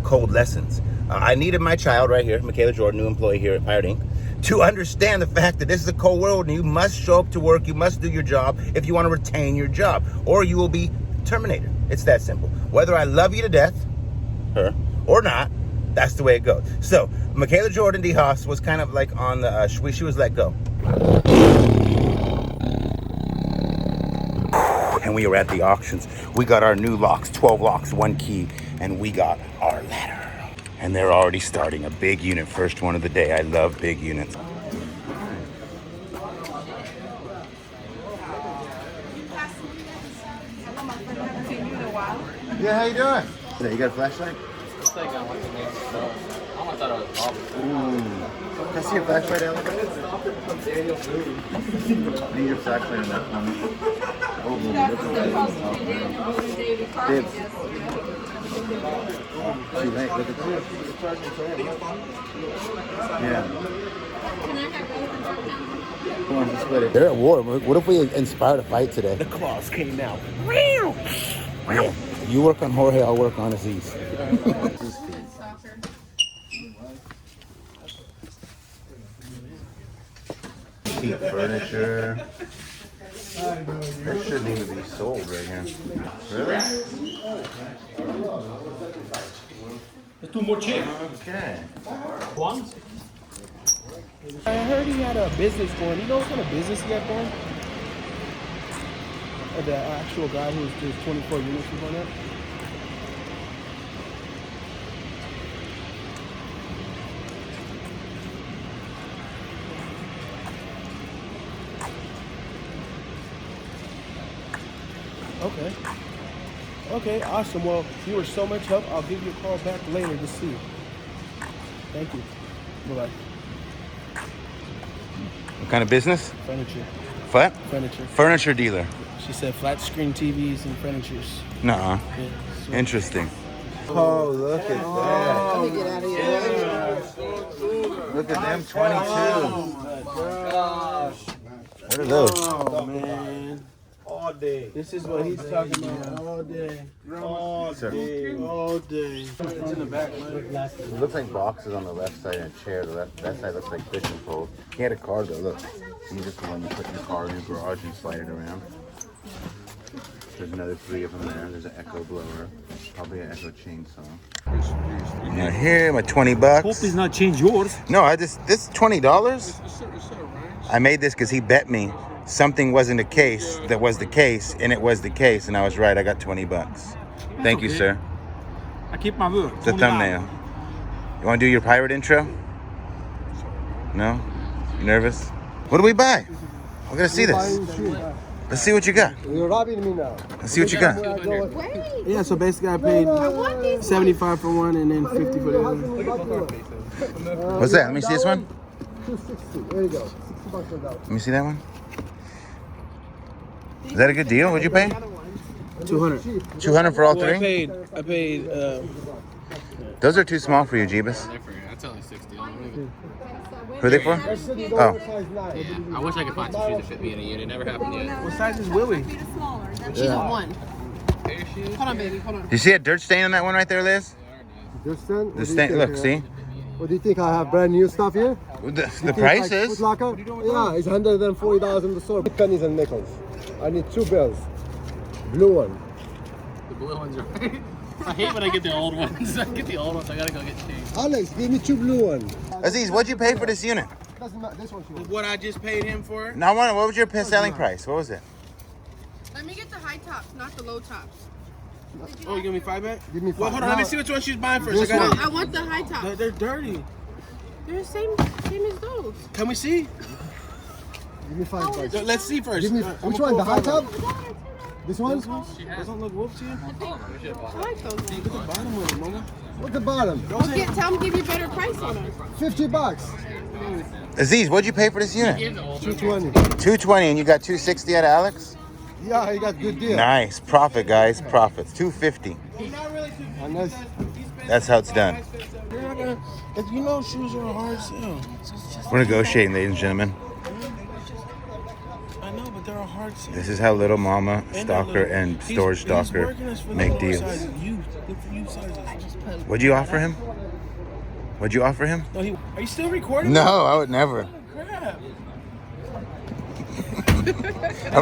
code lessons. I needed my child right here, Michaela Jordan, new employee here at Pirate Inc., to understand the fact that this is a cold world and you must show up to work, you must do your job if you want to retain your job, or you will be terminated. It's that simple. Whether I love you to death, her, or not, that's the way it goes. So, Michaela Jordan DeHaas was kind of like on the, she was let go. And we were at the auctions. We got our new locks, 12 locks, 1 key, and we got our ladder. And they're already starting a big unit, first one of the day. I love big units. Yeah, how you doing? Yeah, you got a flashlight? It's like what the next stuff. I thought it was Bob. Can I see your flashlight, Alex? I need your flashlight in that one. Oh, Dibs. Too late, look at this. Yeah. Come on, let's split it. They're at war. What if we inspired a fight today? The claws came out. Yeah. You work on Jorge, I'll work on Aziz. Cheap furniture. This shouldn't even be sold right here. Really? There's 2 more chicks. Okay. One. I heard he had a business going. You know what kind of business he had going? The actual guy who's doing 24 units was on that. Okay. Okay, awesome. Well, you were so much help. I'll give you a call back later to see. Thank you. Bye-bye. What kind of business? Furniture. What? Furniture. Furniture dealer. She said flat screen TVs and furnitures. Nuh-uh. Yeah, so. Interesting. Oh, look at that. Let me get out of here. Look at them 22. What are those? Oh, man. All day. This is what he's talking about all day. All day. All day. It's in the back, man. It looks like boxes on the left side and a chair. That side looks like fishing poles. He had a car though, look. These are the one you put in your car in your garage and slide it around. There's another 3 of them there. There's an Echo blower. Probably an Echo chainsaw. Now here, my 20 bucks. Hope he's not changed yours. No, this $20. I made this because he bet me something wasn't a case that was the case, and it was the case, and I was right. I got 20 bucks. Thank you, sir. I keep my word. The thumbnail. You want to do your pirate intro? No? You nervous? What do we buy? We're going to see this. Let's see what you got. You're robbing me now. Let's see what you got. Yeah, so basically I paid 75 for one and then 50 for the other. What's that? Let me see this one. 260. There you go. 60 bucks for that. Let me see that one. Is that a good deal? What'd you pay? 200. 200 for all Well, I 3? paid, Those are too small for you, Jeebus. That's only 60. Who are they for? That should be Oh. oversized 9. Yeah, I wish I could find some shoes that fit me in a unit. Never happened yet. what size is Willie? She's a 1. Pair of shoes? Hold on, baby. Hold on. Do you see a dirt stain on that one right there, Liz? This one? The stain. Look, see? What do you think? I have brand new stuff here? The price is? Foot Locker? Yeah, it's $140 in the store. Pennies and nickels. I need 2 bills. Blue one. The blue ones are right. I hate when I get the old ones. I get the old ones. I gotta go get changed. Alex, give me 2 blue ones. Aziz, what'd you pay for this unit? Doesn't matter. This one's yours. What I just paid him for? No, what was your selling price? What was it? Let me get the high tops, not the low tops. Oh, you give me 5 back? Give me 5. Well, hold on. Let me see which one she's buying first. This I No, got I want the high it. tops. They're dirty. They're the same as those. Can we see? Give me 5 bucks. Let's see first. Give me, which one? The high top? This one? Doesn't look wolf to you? I like those ones. Look at the bottom of it, mama. What's the bottom? Tell them to give you a better price on them. 50 bucks. Aziz, what'd you pay for this unit? 220. 220, and you got 260 out of Alex? Yeah, you got good deal. Nice. Profit, guys. Profits. 250. And that's, That's how it's done. You're not gonna, if you know shoes are a hard sell. We're negotiating, ladies and gentlemen. I know, but they're a hard hearts. This is how Little Mama, Stalker, and Storage He's Stalker working us for the make lower deals. sizes. You, look for you sizes. What'd you offer him? What'd you offer him? No, are you still recording? No, I would never. Crap. I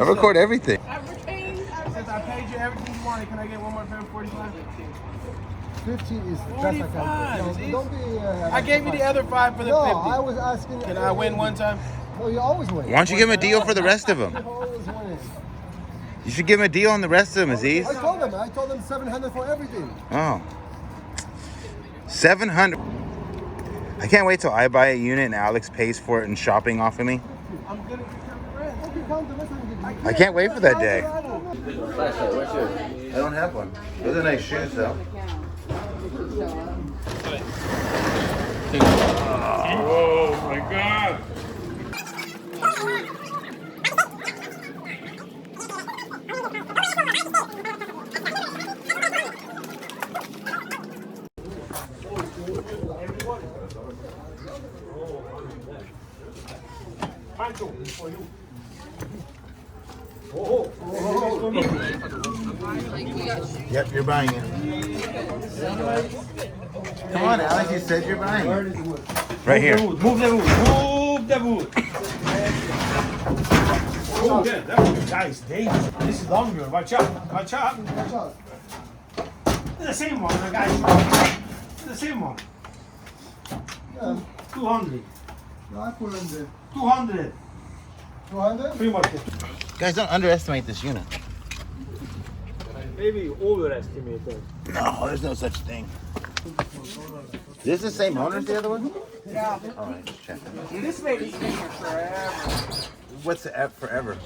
record everything. Since I paid you everything you wanted, can I get one more pair of 45? 50 is 45. No, don't be. I gave you the other 5 for the No, 50. I was asking. Can I win one time? No, you always win. Why don't you give him a deal for the rest of them? You always win. You should give him a deal on the rest of them, Aziz. I told them 700 for everything. Oh. 700. I can't wait till I buy a unit and Alex pays for it and shopping off of me. I'm gonna Count the rest and give me. I can't wait for that day. I I don't have one. Those are nice shoes, though. Oh my god. Yep, you're buying it. Come on, Alex, you said you're buying it. Right here. Move the wood. Move the wood. Oh, yeah, that wood, guys, dangerous. This is longer. Watch out. Watch out. Watch out. The same one, guys. The same one. Yeah. 200. No, I put in there. 200. 200? Free market. Guys, don't underestimate this unit. Maybe overestimated. No, there's no such thing. Is this the same owner as the other one? Yeah, All right, just checking. this lady's been here forever. What's the app forever?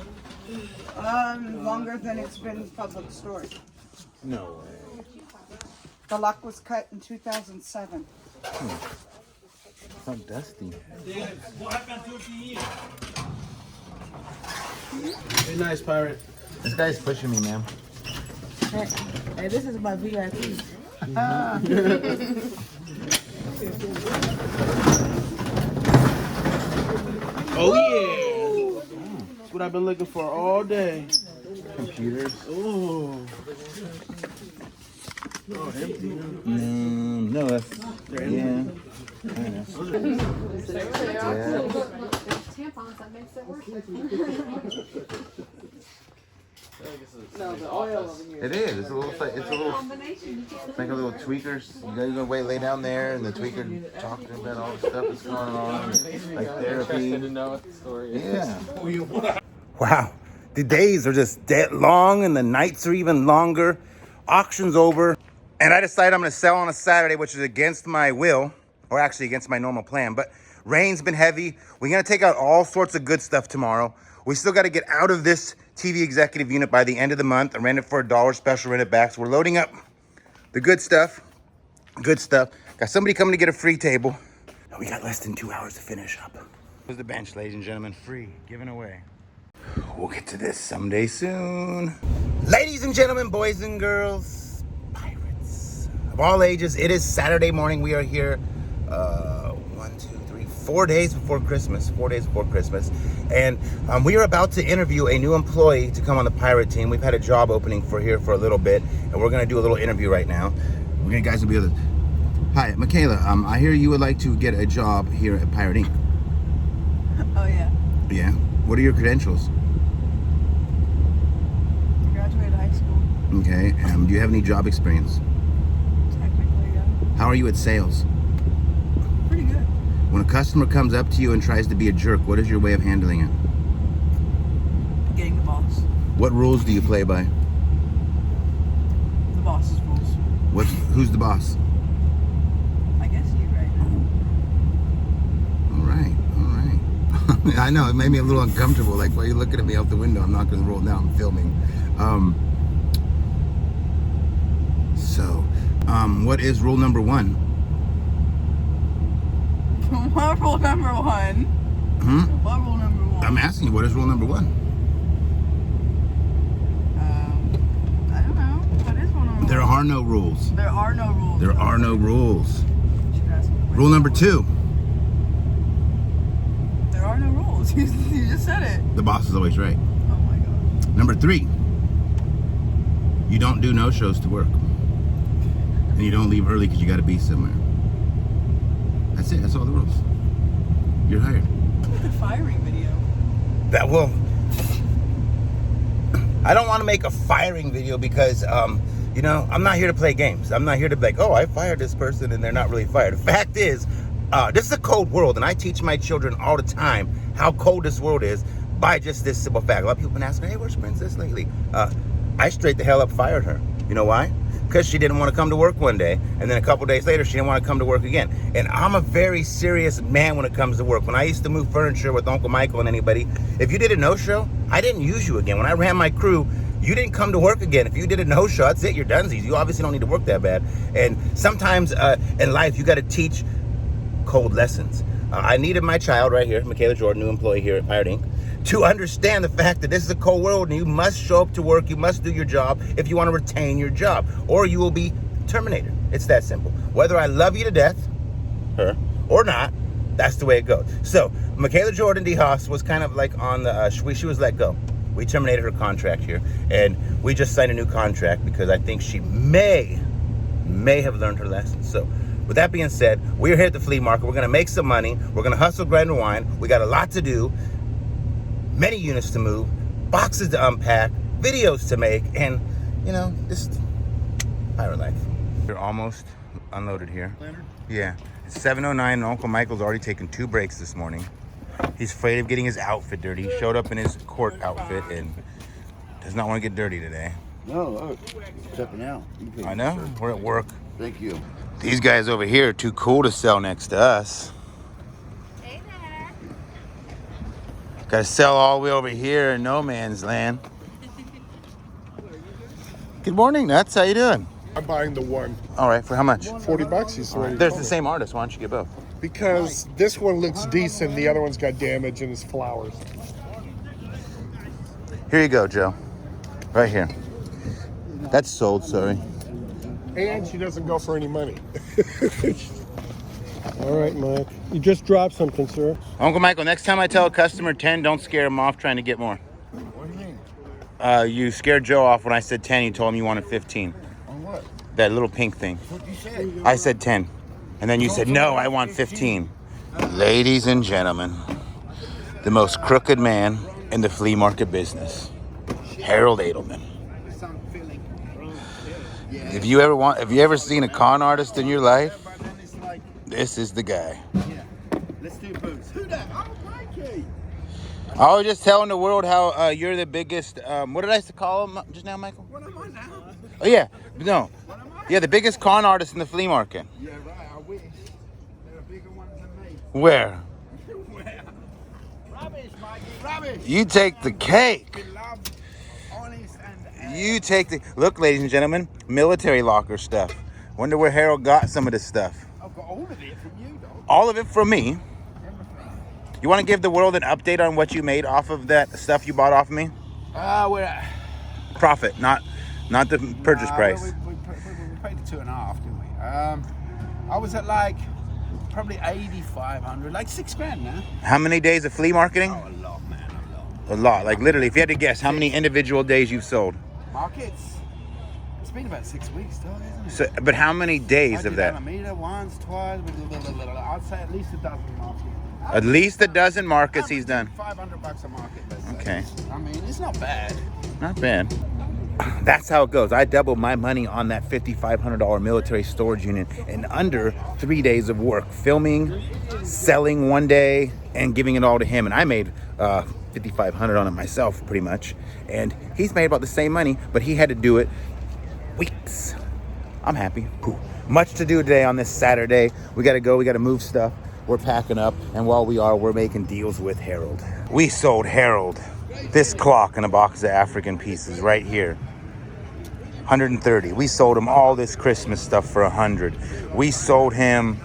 Longer than it's been public storage. No way. The lock was cut in 2007. It's not dusty. What happened 30 years? Hey, nice pirate. This guy's pushing me, man. Hey, this is my VIP. Oh yeah. That's what I've been looking for all day. Computers. Ooh. No, that's yeah. I know. Yeah. Tampons, that makes it worse. No, the oil over here. It is. It's a little. It's like a little tweakers. You gotta go lay down there, and the tweaker talking about all the stuff that's going on, like therapy. Yeah. Wow. The days are just dead long, and the nights are even longer. Auction's over, and I decided I'm gonna sell on a Saturday, which is against my will, or actually against my normal plan. But rain's been heavy. We're gonna take out all sorts of good stuff tomorrow. We still got to get out of this TV executive unit by the end of the month and rent it for $1 special, rent it back. So we're loading up the good stuff. Good stuff. Got somebody coming to get a free table. And we got less than 2 hours to finish up. Here's the bench, ladies and gentlemen. Free, given away. We'll get to this someday soon. Ladies and gentlemen, boys and girls, pirates of all ages, it is Saturday morning. We are here 4 days before Christmas. 4 days before Christmas. And we are about to interview a new employee to come on the pirate team. We've had a job opening for here for a little bit, and we're going to do a little interview right now. We're gonna, guys will be able to... Hi, Michaela. I hear you would like to get a job here at Pirate Inc. Oh yeah. Yeah. What are your credentials? Graduated high school. Okay. Do you have any job experience? Technically, yeah. How are you at sales? Pretty good. When a customer comes up to you and tries to be a jerk, what is your way of handling it? Getting the boss. What rules do you play by? The boss's rules. Who's the boss? I guess you right now. All right. I know, it made me a little uncomfortable. Like, why are you looking at me out the window? I'm not going to roll down. I'm filming. What is rule number 1? What rule number 1? What rule number 1? I'm asking you, what is rule number 1? I don't know. What is rule number 1? There are no rules. There are no rules. There are no rules. You should ask me. Rule number 2. There are no rules. You just said it. The boss is always right. Number 3, you don't do no-shows to work. And you don't leave early because you got to be somewhere. That's it. That's all the rules. You're hired. Like a firing video. That will. I don't want to make a firing video because, you know, I'm not here to play games. I'm not here to be like, oh, I fired this person and they're not really fired. The fact is, this is a cold world, and I teach my children all the time how cold this world is by just this simple fact. A lot of people been asking, hey, where's Princess lately? I straight the hell up fired her. You know why? Because she didn't want to come to work one day, and then a couple days later, she didn't want to come to work again. And I'm a very serious man when it comes to work. When I used to move furniture with Uncle Michael and anybody, if you did a no-show, I didn't use you again. When I ran my crew, you didn't come to work again. If you did a no-show, that's it, you're donesies. You obviously don't need to work that bad. And sometimes in life, you got to teach cold lessons. I needed my child right here, Michaela Jordan, new employee here at Pirate Inc., to understand the fact that this is a cold world and you must show up to work, you must do your job if you want to retain your job, or you will be terminated. It's that simple. Whether I love you to death, her, or not, that's the way it goes. So, Michaela Jordan DeHaas was kind of like on the, she was let go. We terminated her contract here, and we just signed a new contract because I think she may have learned her lesson. So, with that being said, we're here at the flea market. We're going to make some money. We're going to hustle, grind, and wine. We got a lot to do. Many units to move, boxes to unpack, videos to make, and, you know, just pirate life. We're almost unloaded here. Yeah. It's 7:09 and Uncle Michael's already taken 2 breaks this morning. He's afraid of getting his outfit dirty. He showed up in his court outfit and does not want to get dirty today. No, look, stepping out. I know. We're at work. Thank you. These guys over here are too cool to sell next to us. Hey there. Gotta sell all the way over here in no man's land. Good morning, Nuts. How you doing? I'm buying the one. All right, for how much? $40. He's already. There's the same artist. Why don't you get both? Because this one looks decent. The other one's got damage in his flowers. Here you go, Joe. Right here. That's sold, sorry. And she doesn't go for any money. All right, Mike. You just dropped something, sir. Uncle Michael, next time I tell a customer 10, don't scare him off trying to get more. What do you mean? You scared Joe off when I said 10. You told him you wanted 15. On what? That little pink thing. What you say? I said 10. And then you said, no, I want 15. Ladies and gentlemen, the most crooked man in the flea market business, Harold Edelman. If you ever seen a con artist in your life, this is the guy. Let's do boots. Who that? Oh, Mikey. I was just telling the world how you're the biggest, what did I call him just now, Michael? What am I now? Oh, yeah. No. Yeah, the biggest con artist in the flea market. Yeah, right. I wish. There are bigger ones than me. Where? Where? Rubbish, Mikey. Rubbish. You take the cake. Beloved, honest, and... You take the... Look, ladies and gentlemen, military locker stuff. Wonder where Harold got some of this stuff. I've got all of it from you, dog. All of it from me. You want to give the world an update on what you made off of that stuff you bought off of me? We're at... Profit, not the purchase price. We paid the 2.5, didn't we? I was at like probably 8,500, like $6,000 now. How many days of flea marketing? Oh, a lot, man, a lot. A lot. Like literally, if you had to guess, how many individual days you've sold? Markets. It's been about 6 weeks, dog, isn't it? So, but how many days of that? Alameda, once, twice. I'd say at least a dozen markets. At least a dozen markets he's done. $500 a market. Let's say. Okay. I mean, it's not bad. Not bad. That's how it goes. I doubled my money on that $5,500 military storage unit in under 3 days of work. Filming, selling one day, and giving it all to him. And I made $5,500 on it myself, pretty much. And he's made about the same money, but he had to do it weeks. I'm happy. Cool. Much to do today on this Saturday. We got to go. We got to move stuff. We're packing up. And while we are, we're making deals with Harold. We sold Harold this clock in a box of African pieces right here. 130. We sold him all this Christmas stuff for 100. We sold him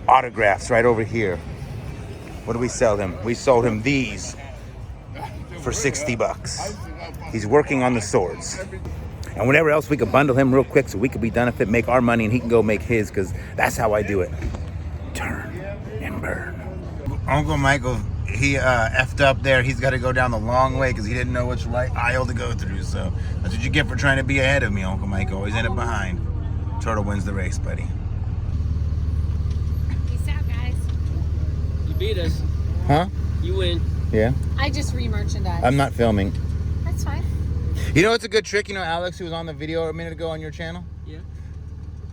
autographs right over here. What did we sell him? We sold him these for 60 bucks. He's working on the swords. And whatever else we could bundle him real quick so we could be done with it, make our money, and he can go make his, because that's how I do it. Turn and burn. Uncle Michael he effed up there. He's got to go down the long way because he didn't know which right aisle to go through. So that's what you get for trying to be ahead of me, Uncle Mike. Always end up behind. Turtle wins the race, buddy. Peace out, guys. You beat us. Huh? You win. Yeah. I just re-merchandised. I'm not filming. That's fine. You know what's a good trick? You know Alex, who was on the video a minute ago on your channel? Yeah.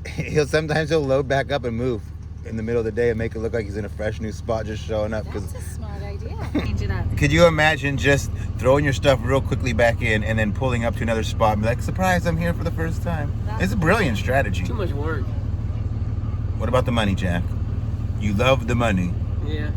He'll load back up and move in the middle of the day and make it look like he's in a fresh new spot just showing up. That's a smart idea. Change it up. Could you imagine just throwing your stuff real quickly back in and then pulling up to another spot and be like, surprise, I'm here for the first time. It's a brilliant strategy. Too much work. What about the money, Jack? You love the money. Yeah.